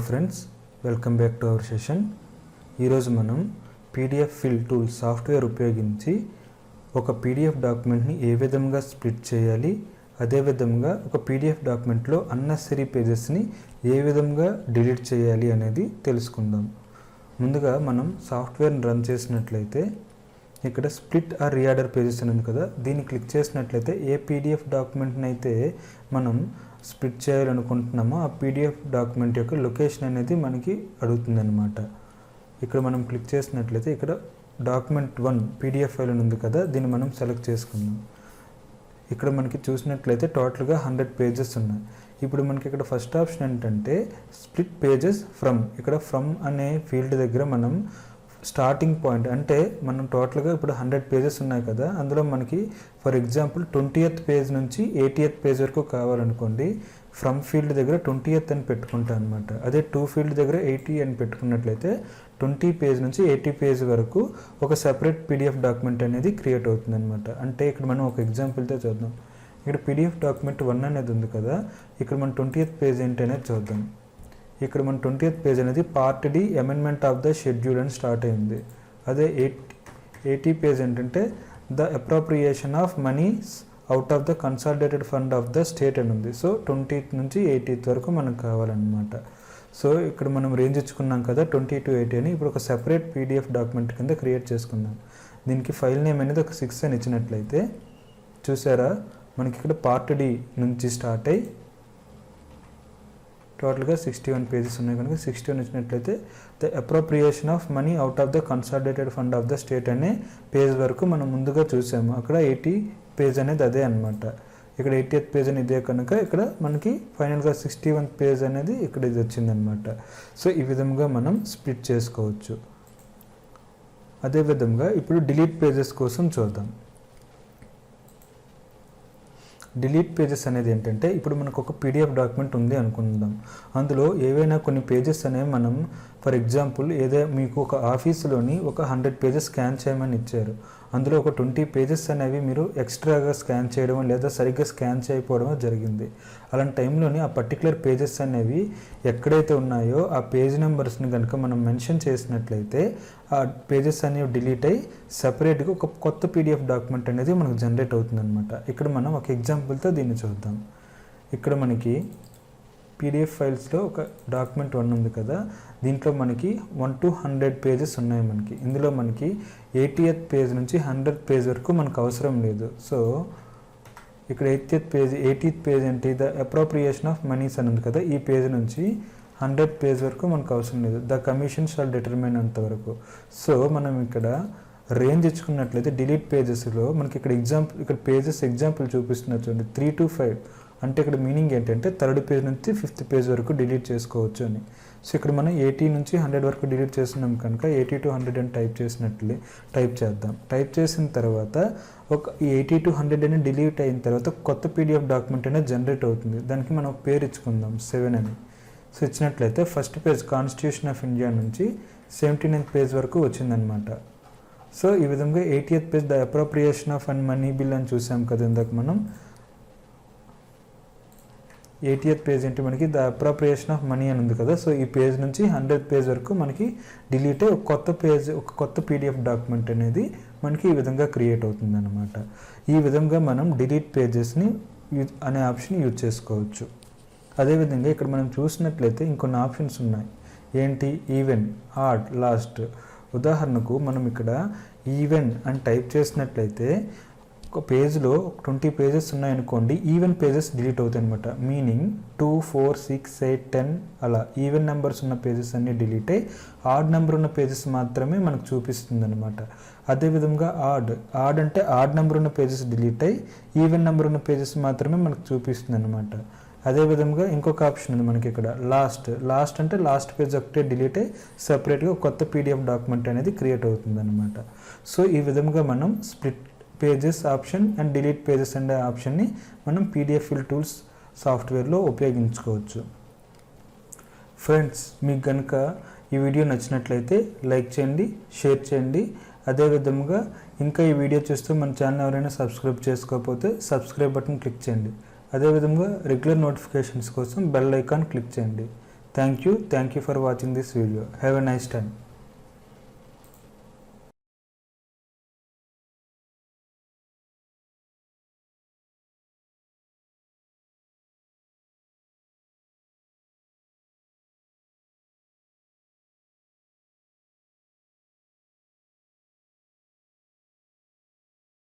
Friends, welcome back to our session. ఈరోజు మనం PDF fill tool software ఉపయోగించి ఒక పీడిఎఫ్ డాక్యుమెంట్ని ఏ విధంగా స్ప్లిట్ చేయాలి, అదేవిధంగా ఒక పీడిఎఫ్ డాక్యుమెంట్లో అన్నెసరీ పేజెస్ని ఏ విధంగా డిలీట్ చేయాలి అనేది తెలుసుకుందాం. ముందుగా మనం సాఫ్ట్వేర్ని రన్ చేసినట్లయితే ఇక్కడ స్ప్లిట్ ఆర్ రీఆర్డర్ పేజెస్ అని ఉంది కదా, దీన్ని క్లిక్ చేసినట్లయితే ఏ పీడిఎఫ్ డాక్యుమెంట్ని అయితే మనం స్ప్లిట్ చేయాలనుకుంటున్నామో ఆ పీడిఎఫ్ డాక్యుమెంట్ యొక్క లొకేషన్ అనేది మనకి అడుగుతుంది అనమాట. ఇక్కడ మనం క్లిక్ చేసినట్లయితే ఇక్కడ డాక్యుమెంట్ 1 పీడిఎఫ్ ఫైల్ అని ఉంది కదా, దీన్ని మనం సెలెక్ట్ చేసుకుందాం. ఇక్కడ మనకి చూసినట్లయితే టోటల్గా 100 పేజెస్ ఉన్నాయి. ఇప్పుడు మనకి ఇక్కడ ఫస్ట్ ఆప్షన్ ఏంటంటే స్ప్లిట్ పేజెస్ ఫ్రమ్. ఇక్కడ ఫ్రమ్ అనే ఫీల్డ్ దగ్గర మనం స్టార్టింగ్ పాయింట్ అంటే మనం టోటల్గా ఇప్పుడు 100 పేజెస్ ఉన్నాయి కదా, అందులో మనకి ఫర్ ఎగ్జాంపుల్ 20th పేజ్ నుంచి 80th పేజ్ వరకు కావాలనుకోండి, ఫ్రమ్ ఫీల్డ్ దగ్గర 20th అని పెట్టుకుంటాం అనమాట. అదే టు ఫీల్డ్ దగ్గర 80 అని పెట్టుకున్నట్లయితే 20 పేజ్ నుంచి 80 పేజ్ వరకు ఒక సెపరేట్ పీడిఎఫ్ డాక్యుమెంట్ అనేది క్రియేట్ అవుతుంది అనమాట. అంటే ఇక్కడ మనం ఒక ఎగ్జాంపుల్తో చూద్దాం. ఇక్కడ పీడిఎఫ్ డాక్యుమెంట్ 1 అనేది ఉంది కదా, ఇక్కడ మనం 20th పేజ్ ఏంటి అనేది చూద్దాం. ఇక్కడ మన 20th పేజ్ అనేది part D amendment of the schedule అని స్టార్ట్ అయింది. అదే 80 పేజ్ ఏంటంటే the appropriation of moneys out of the consolidated fund of the state అని ఉంది. సో 20th నుంచి 80th వరకు మనకు కావాలన్నమాట. సో ఇక్కడ మనం రేంజ్ ఇచ్చుకున్నాం కదా 20 to 80 అని. ఇప్పుడు ఒక సెపరేట్ పీడిఎఫ్ డాక్యుమెంట్ కింద క్రియేట్ చేసుకుందాం. దీనికి ఫైల్ నేమ్ అనేది ఒక 6 అని ఇచ్చినట్లయితే చూసారా, మనకి ఇక్కడ పార్ట్ డి నుంచి స్టార్ట్ అయ్యి టోటల్గా 61 పేజెస్ ఉన్నాయి కనుక 61 ఇచ్చినట్లయితే the appropriation of money out of the consolidated fund of the state అనే పేజ్ వరకు మనం ముందుగా చూసాము. అక్కడ 80 పేజ్ అనేది అదే అనమాట. ఇక్కడ 80th పేజ్ అని ఇదే కనుక ఇక్కడ మనకి ఫైనల్గా 61th పేజ్ అనేది ఇక్కడ ఇది వచ్చిందనమాట. సో ఈ విధంగా మనం స్ప్లిట్ చేసుకోవచ్చు. అదేవిధంగా ఇప్పుడు డిలీట్ పేజెస్ కోసం చూద్దాం. డిలీట్ పేజెస్ అనేది ఏంటంటే ఇప్పుడు మనకు ఒక పీడిఎఫ్ డాక్యుమెంట్ ఉంది అనుకుందాం. అందులో ఏవైనా కొన్ని పేజెస్ అనేవి మనం ఫర్ ఎగ్జాంపుల్ మీకు ఒక ఆఫీసులోని ఒక 100 పేజెస్ స్కాన్ చేయమని ఇచ్చారు. అందులో ఒక 20 పేజెస్ అనేవి మీరు ఎక్స్ట్రాగా స్కాన్ చేయడం లేదా సరిగ్గా స్కాన్ చేయకపోవడం జరిగింది. అలాంటి టైంలోని ఆ పర్టికులర్ పేజెస్ అనేవి ఎక్కడైతే ఉన్నాయో ఆ పేజ్ నెంబర్స్ని కనుక మనం మెన్షన్ చేసినట్లయితే ఆ పేజెస్ అనేవి డిలీట్ అయ్యి సపరేట్గా ఒక కొత్త పీడిఎఫ్ డాక్యుమెంట్ అనేది మనకు జనరేట్ అవుతుంది అనమాట. ఇక్కడ మనం ఒక ఎగ్జాంపుల్తో దీన్ని చూద్దాం. ఇక్కడ మనకి పీడిఎఫ్ ఫైల్స్లో ఒక డాక్యుమెంట్ 1 ఉంది కదా, దీంట్లో మనకి 1 to 100 పేజెస్ ఉన్నాయి మనకి. ఇందులో మనకి 80th పేజ్ నుంచి 100th పేజ్ వరకు మనకు అవసరం లేదు. సో ఇక్కడ 80th పేజ్ ఏంటి, ద అప్రోప్రియేషన్ ఆఫ్ మనీస్ అని ఉంది కదా, ఈ పేజ్ నుంచి 100th పేజ్ వరకు మనకు అవసరం లేదు. ద కమిషన్ షాల్ డిటర్మైన్ అంతవరకు. సో మనం ఇక్కడ రేంజ్ ఇచ్చుకున్నట్లయితే డిలీట్ పేజెస్లో మనకి ఇక్కడ పేజెస్ ఎగ్జాంపుల్ చూపిస్తున్నారు చూడండి, 3 to 5. అంటే ఇక్కడ మీనింగ్ ఏంటంటే 3rd పేజ్ నుంచి 5th పేజ్ వరకు డిలీట్ చేసుకోవచ్చు అని. సో ఇక్కడ మనం 80 నుంచి 100 వరకు డిలీట్ చేస్తున్నాం కనుక 80 to 100 అని టైప్ చేద్దాం. టైప్ చేసిన తర్వాత ఈ 80 to 100 అని డిలీట్ అయిన తర్వాత కొత్త పీడిఎఫ్ డాక్యుమెంట్ అనేది జనరేట్ అవుతుంది. దానికి మనం పేరు ఇచ్చుకుందాం 7 అని. సో ఇచ్చినట్లయితే first page constitution of India నుంచి 79th పేజ్ వరకు వచ్చిందనమాట. సో ఈ విధంగా 80th page the appropriation of and money bill అని చూసాం కదా ఇందాక మనం. 80th పేజ్ ఏంటి మనకి ద అప్రోప్రియేషన్ ఆఫ్ మనీ అని ఉంది కదా. సో ఈ పేజ్ నుంచి 100th పేజ్ వరకు మనకి డిలీట్ అయ్యి ఒక కొత్త పీడిఎఫ్ డాక్యుమెంట్ అనేది మనకి ఈ విధంగా క్రియేట్ అవుతుంది అనమాట. ఈ విధంగా మనం డిలీట్ పేజెస్ని అనే ఆప్షన్ యూజ్ చేసుకోవచ్చు. అదేవిధంగా ఇక్కడ మనం చూసినట్లయితే ఇంకొన్ని ఆప్షన్స్ ఉన్నాయి. ఏంటి, ఈవెన్, ఆడ్, లాస్ట్. ఉదాహరణకు మనం ఇక్కడ ఈవెన్ అని టైప్ చేసినట్లయితే ఒక పేజ్లో 20 పేజెస్ ఉన్నాయనుకోండి, ఈవెన్ పేజెస్ డిలీట్ అవుతాయి అనమాట. మీనింగ్ 2, 4, 6, 8, 10 అలా ఈవెన్ నెంబర్స్ ఉన్న పేజెస్ అన్నీ డిలీట్ అయ్యి ఆడ్ నెంబర్ ఉన్న పేజెస్ మాత్రమే మనకు చూపిస్తుంది అనమాట. అదేవిధంగా ఆడ్ అంటే ఆడ్ నెంబర్ ఉన్న పేజెస్ డిలీట్ అయ్యి ఈవెన్ నెంబర్ ఉన్న పేజెస్ మాత్రమే మనకు చూపిస్తుంది అనమాట. అదేవిధంగా ఇంకొక ఆప్షన్ ఉంది మనకి ఇక్కడ లాస్ట్ అంటే లాస్ట్ పేజ్ ఒకటే డిలీట్ అయ్యి సపరేట్గా కొత్త పీడిఎఫ్ డాక్యుమెంట్ అనేది క్రియేట్ అవుతుంది అనమాట. సో ఈ విధంగా మనం split pages option and delete pages అనే ఆప్షన్ని మనం పీడిఎఫ్ ఫిల్ టూల్స్ సాఫ్ట్వేర్లో ఉపయోగించుకోవచ్చు. ఫ్రెండ్స్, మీకు కనుక ఈ వీడియో నచ్చినట్లయితే లైక్ చేయండి, షేర్ చేయండి. అదేవిధంగా ఇంకా ఈ వీడియో చూస్తూ మన ఛానల్ ఎవరైనా సబ్స్క్రైబ్ చేసుకోకపోతే సబ్స్క్రైబ్ బటన్ క్లిక్ చేయండి. అదేవిధంగా రెగ్యులర్ నోటిఫికేషన్స్ కోసం బెల్ ఐకాన్ క్లిక్ చేయండి. Thank you for watching this video. Have a nice time.